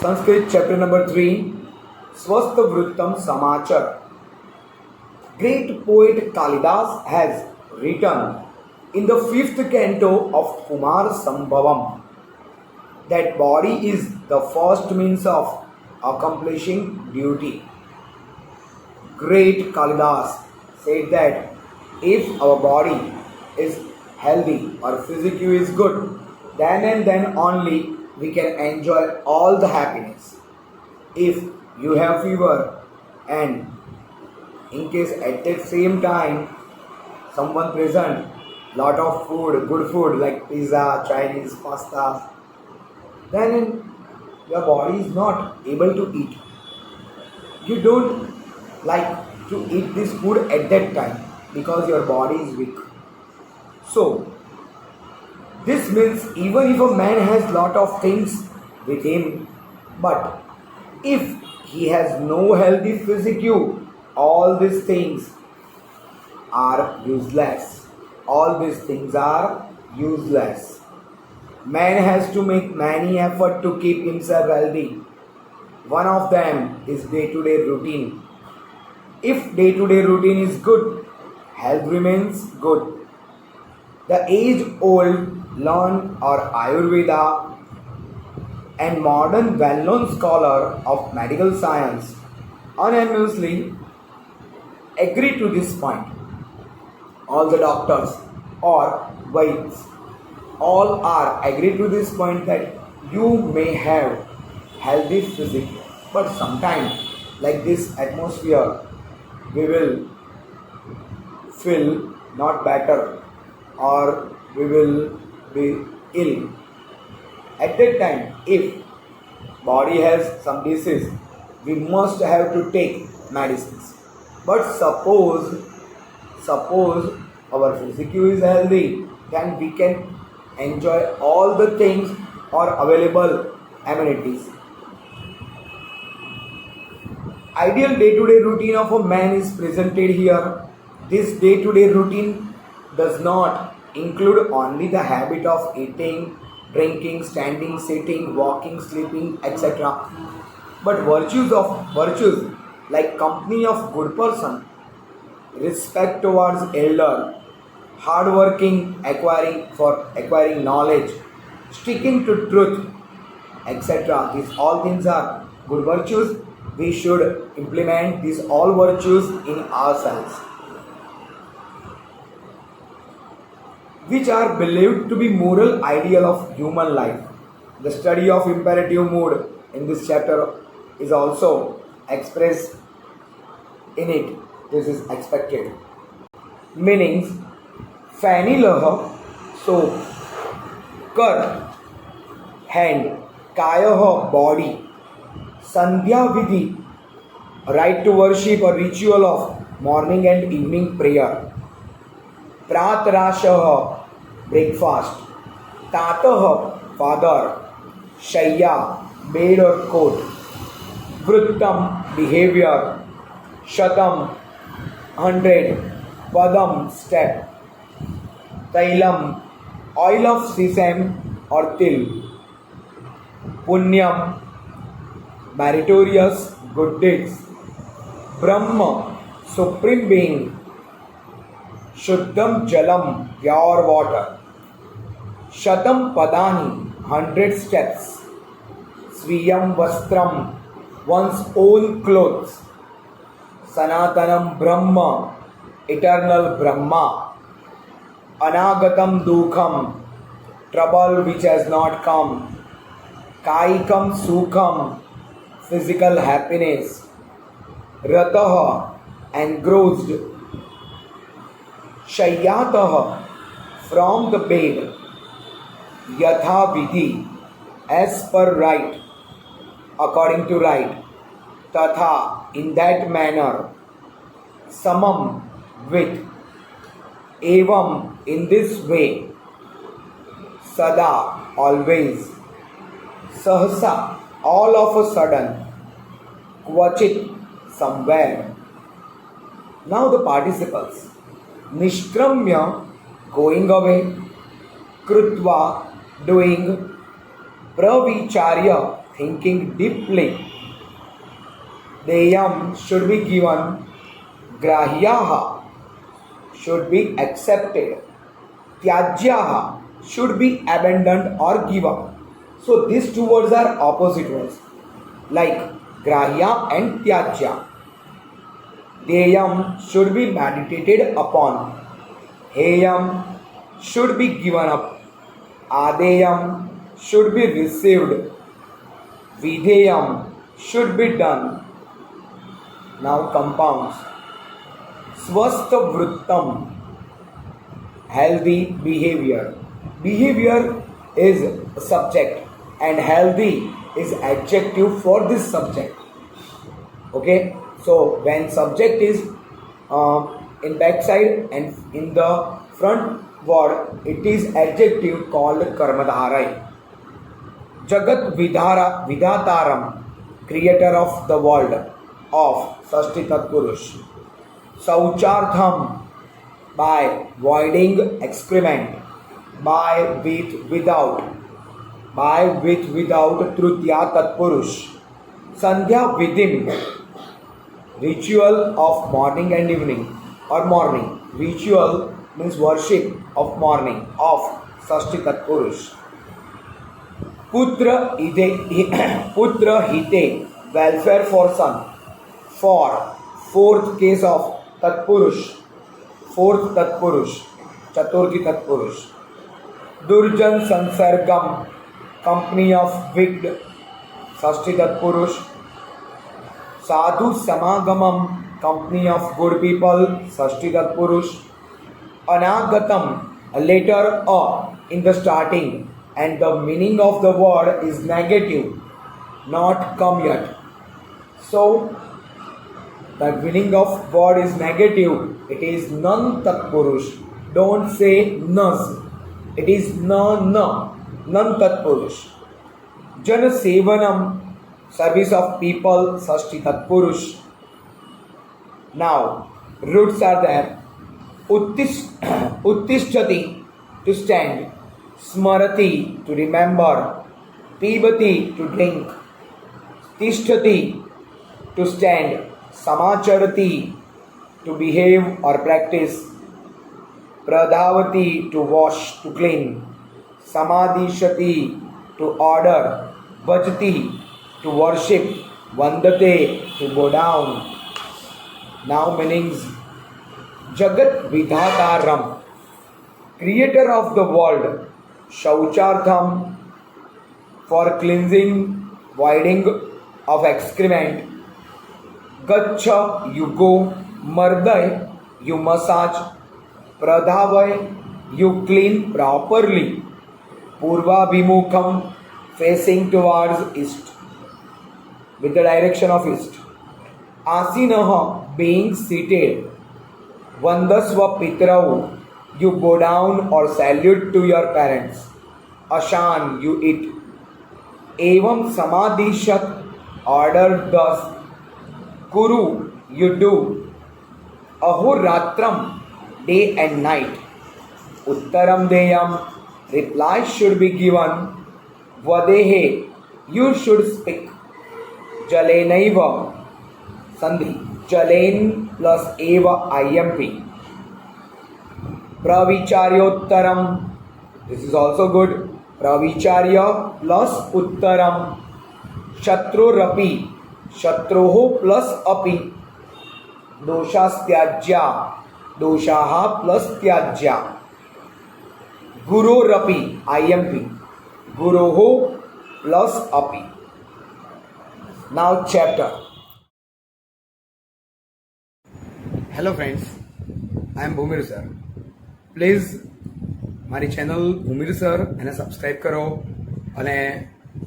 Sanskrit chapter number 3, Swastha Vrittam Samachar. Great poet Kalidas has written in the fifth canto of Kumar Sambhavam that body is the first means of accomplishing duty. Great Kalidas said that if our body is healthy or physique is good, then and then only we can enjoy all the happiness. If you have fever and in case at that same time someone present lot of food, good food like pizza, Chinese, pasta, then your body is not able to eat. You don't like to eat this food at that time because your body is weak. So this means even if a man has lot of things with him, but if he has no healthy physique, all these things are useless. All these things are useless. Man has to make many effort to keep himself healthy. One of them is day-to-day routine. If day-to-day routine is good, health remains good. The age-old learned or Ayurveda and modern well-known scholar of medical science unanimously agree to this point. All the doctors or Vaids all are agree to this point that you may have healthy physique, but sometimes like this atmosphere we will feel not better or we will be ill. At that time, if body has some disease, we must have to take medicines. But suppose our physique is healthy, then we can enjoy all the things or available amenities. Ideal day-to-day routine of a man is presented here. This day-to-day routine does not include only the habit of eating, drinking, standing, sitting, walking, sleeping, etc. But virtues like company of good person, respect towards elder, hard working, acquiring knowledge, sticking to truth, etc. These all things are good virtues. We should implement these all virtues in ourselves, which are believed to be moral ideal of human life. The study of imperative mood in this chapter is also expressed in it. This is expected. Meanings: Fanilah, soap; Kar, hand; Kayah, body; Sandhya Vidhi, right to worship or ritual of morning and evening prayer; Pratrashah, breakfast; Tatah, father; Shayya, bed or coat; Vrittam, behavior; Shatam, 100; Padam, step; Tailam, oil of sesame or til; Punyam, meritorious good deeds; Brahma, supreme being; Shuddham Jalam, pure water; Shatam Padani, 100 steps; Sviyam Vastram, one's own clothes; Sanatanam Brahma, eternal Brahma; Anagatam Dukham, trouble which has not come; Kaikam Sukham, physical happiness; Ratah, engrossed; Shayyatah, from the bed; Yatha Vidhi, as per right, according to right; Tatha, in that manner; Samam, with; Evam, in this way; Sada, always; Sahasa, all of a sudden; Kvachit, somewhere. Now the participles. Nishkramya, going away; Krutva, doing; Pravicharya, thinking deeply. Deyam should be given. Grahyaha should be accepted. Tyajyaha should be abandoned or given. So these two words are opposite words, like grahya and tyajya. Deyam should be meditated upon. Heyam should be given up. Adeyam should be received. Videyam should be done. Now compounds. Swastha vrittam, healthy behavior. Behavior is a subject and healthy is adjective for this subject. Okay, so when subject is in backside and in the front word, it is adjective called karmadharai. Jagat vidhara vidhataram, creator of the world, of Sashti Tatpurush. Sauchartham, by voiding excrement, by with without, Trutya Tatpurush. Sandhya Vidim, ritual of morning and evening or morning. Ritual means worship of morning of Sashti Tatpurush. Putra Hite, welfare for son. For fourth case of Tatpurush, fourth Tatpurush, Chaturthi Tatpurush. Durjan Sansargam, company of wicked, Sashti Tatpurush. Sadhu Samagamam, company of good people, Sashti Tatpurush. Anagatam, a letter A in the starting, and the meaning of the word is negative, not come yet. So, the meaning of word is negative. It is nan tatpurush. Don't say nas. It is nan tatpurush. Jana sevanam, service of people, Sashti Tatpurush. Now, roots are there. Uttishtati, to stand. Smarati, to remember. Pibati, to drink. Tishtati, to stand. Samacharati, to behave or practice. Pradhavati, to wash, to clean. Samadhishati, to order. Bhajati, to worship. Vandate, to go down. Now meanings. Jagat Vidhataram, creator of the world. Shauchartham, for cleansing, voiding of excrement. Gaccha, you go. Mardai, you massage. Pradhavai, you clean properly. Purva Bhimukham, facing towards east, with the direction of east. Asinaha, being seated. Vandasva Pitrau, you go down or salute to your parents. Ashan, you eat. Evam Samadhishat, order thus. Kuru, you do. Ahoratram, day and night. Uttaram Deyam, reply should be given. Vadehe, you should speak. Jalenaiva, Sandhi. Jalen plus eva imp. Pravicharyottaram, this is also good. Pravicharya plus uttaram. Shatrurapi, shatroho plus api. Doshastyajya, doshaha plus tyajya. Gurorapi, imp. Guroho plus api. Now chapter. Hello friends, I am Bhumir sir. Please મારી channel Bhumir sir એને subscribe કરો અને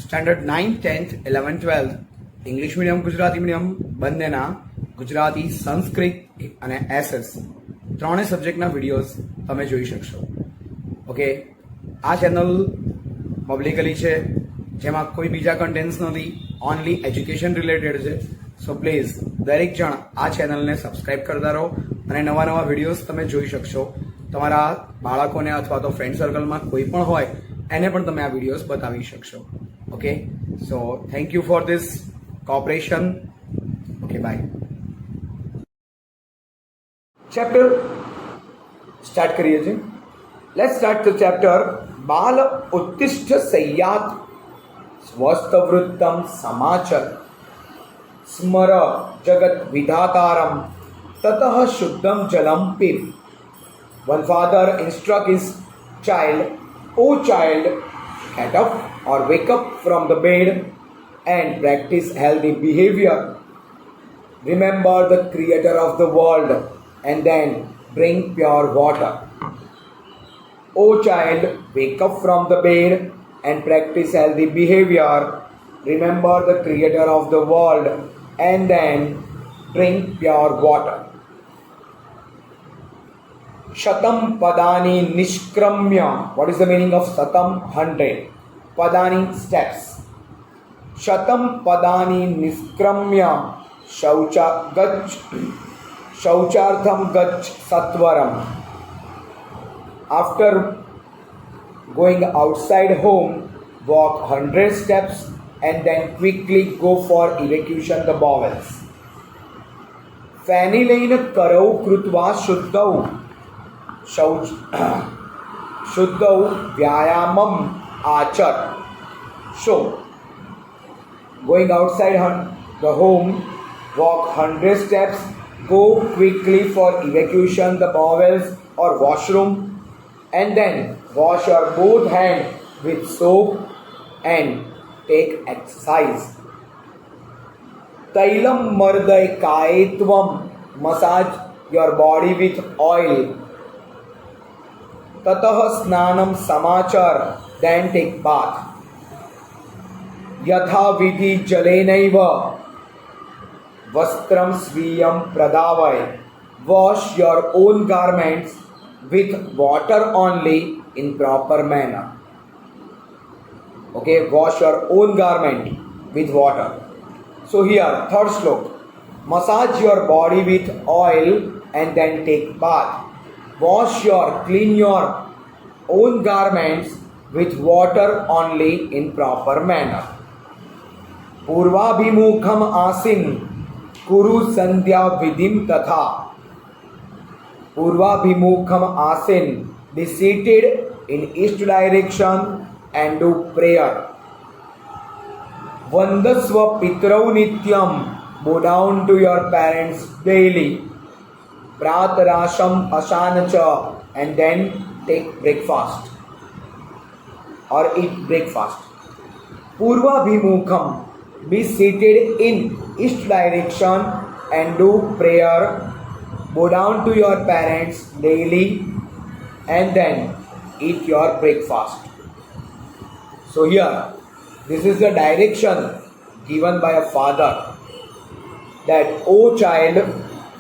standard 9th 10th 11th 12th English medium Gujarati medium બંનેના ગુજરાતી સંસ્કૃત અને SS ત્રણેય સબ્જેક્ટના videos તમે જોઈ શકશો. ઓકે, આ ચેનલ પબ્લિકલી છે, જેમાં કોઈ બીજા કન્ટેન્ટ્સ નથી, ઓનલી એજ્યુકેશન રિલેટેડ છે. સો પ્લીઝ દરેક જણ આ ચેનલને સબસ્ક્રાઈબ કરતા રહો અને નવા નવા વિડીયોઝ તમે જોઈ શકશો. તમારા બાળકોને અથવા તો ફ્રેન્ડ સર્કલમાં કોઈ પણ હોય એને પણ તમે આ વિડીયોઝ બતાવી શકશો. Okay, So thank you for this cooperation. Okay, bye. Chapter start करिए जी. Let's start the chapter. बाल उत्तिष्ठ सय्यात् स्वस्थवृत्तं समाचर स्मर जगत विधातारम ततः शुद्धम जलम पिब. One father instruct his child, "O child, get up or wake up from the bed and practice healthy behavior. Remember the creator of the world and then drink pure water." O child, wake up from the bed and practice healthy behavior. Remember the creator of the world and then drink pure water. Shatam padani nishkramya. What is the meaning of satam? 100. Padani steps. Shatam padani nishkramya shauchartham gach satvaram. After going outside home, walk 100 steps and then quickly go for evacuation the bowels. Fanilain karau krutva shuddhau शुद्धौ व्यायामम Archer. So, going outside the home, walk 100 steps, go quickly for evacuation the bowels or washroom, and then wash your both hands with soap and take exercise. Tailam marday kaetvam, massage your body with oil. ततः स्नानम समाचार, then take bath. यथा विधि जलेनैव वस्त्रम स्वीयम प्रदावय. Wash your own garments with water only in proper manner. Okay, wash your own garment with water. So here, third slok. Massage your body with oil and then take bath. Clean your own garments with water only in proper manner. Purvabhimukham asin kuru sandhya vidim tatha. Purvabhimukham asin, be seated in east direction and do prayer. Vandasva pitrau nityam, bow down to your parents daily. Pratarasham asanacha, and then take breakfast or eat breakfast. Purva bhimukham, be seated in east direction and do prayer. Bow down to your parents daily and then eat your breakfast. So here, this is the direction given by a father that, "O child,"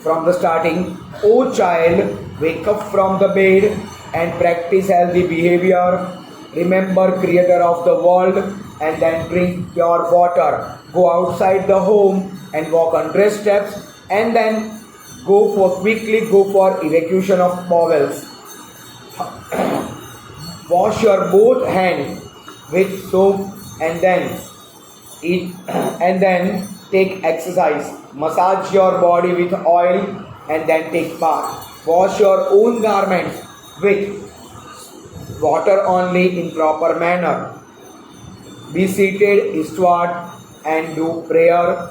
from the starting, "O child, wake up from the bed and practice healthy behavior. Remember creator of the world and then drink pure water. Go outside the home and walk 100 steps and then quickly go for evacuation of bowels. Wash your both hands with soap and then eat and then take exercise. Massage your body with oil and then take bath. Wash your own garments with water only in proper manner. Be seated eastward and do prayer.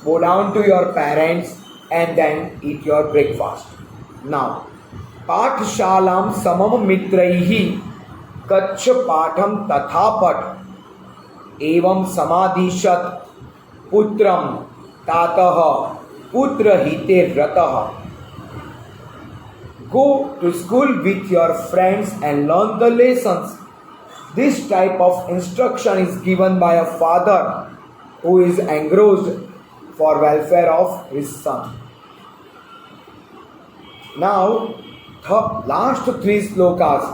Go down to your parents and then eat your breakfast. Now, Pathshalam samam mitraihi kach patham tathapat evam samadhishat putram tatah putra hite ratah. Go to school with your friends and learn the lessons. This type of instruction is given by a father who is engrossed for welfare of his son. Now, the last three slokas,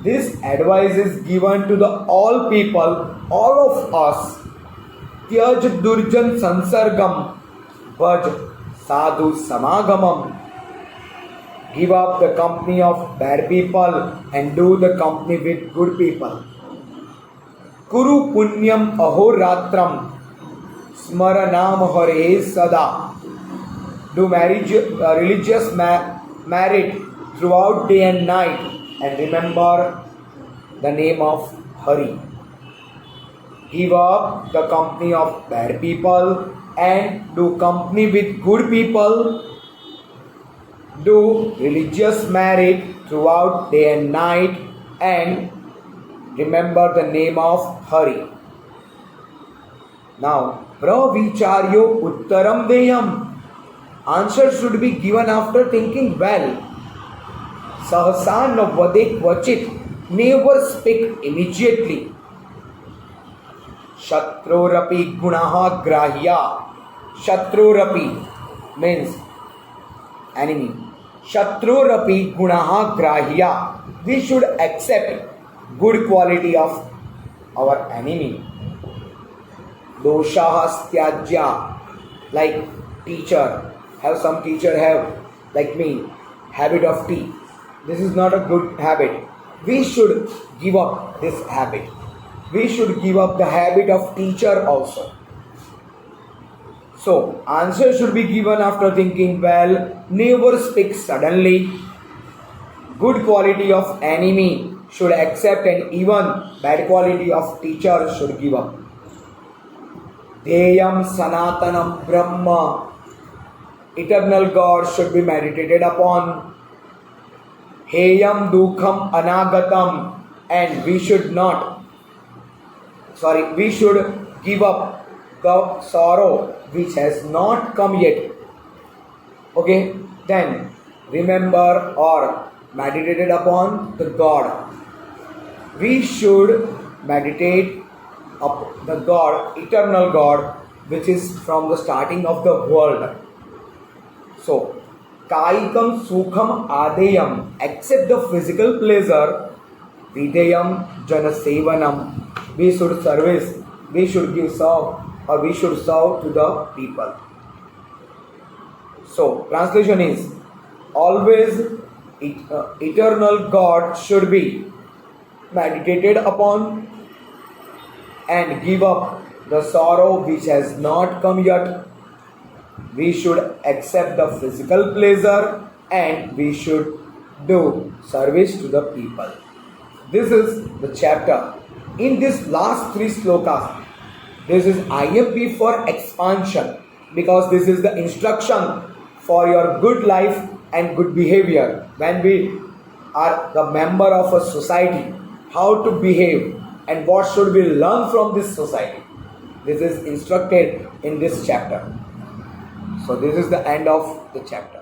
this advice is given to the all people, all of us. Tyaj durjan sansargam, bhaj sadhu samagamam. Give up the company of bad people and do the company with good people. Kuru punyam ahoratram smaranam hare sada. Do religious merit throughout day and night and remember the name of Hari. Give up the company of bad people and do company with good people. Do religious merit throughout day and night and remember the name of Hari. Now, pravicharyo uttaram deyam. Answer should be given after thinking well. Sahasa na vade kvachit. Never speak immediately. Shatrorapi gunaha grahya. Shatrorapi means enemy. Shatrorapi gunaha grahya. We should accept good quality of our enemy. Doshaha tyajya, like teacher. Have some teacher have, like me, habit of tea. This is not a good habit. We should give up this habit. We should give up the habit of teacher also. So, answer should be given after thinking well. Never speak suddenly. Good quality of enemy should accept and even bad quality of teacher should give up. Deyam Sanatanam Brahma. Eternal God should be meditated upon. Heyam Dukham Anagatam. And we should give up the sorrow which has not come yet. Okay, then remember or meditated upon the God. We should meditate upon the God, eternal God, which is from the starting of the world. So, Kaikam Sukham Adeyam, except the physical pleasure, Videyam Janasevanam, we should service, we should give serve, or we should serve to the people. So, translation is, always eternal God should be meditated upon and give up the sorrow which has not come yet. We should accept the physical pleasure and we should do service to the people. This is the chapter. In this last three slokas, this is IMP for expansion, because this is the instruction for your good life and good behavior. When we are the member of a society, how to behave and what should we learn from this society. This is instructed in this chapter. So this is the end of the chapter.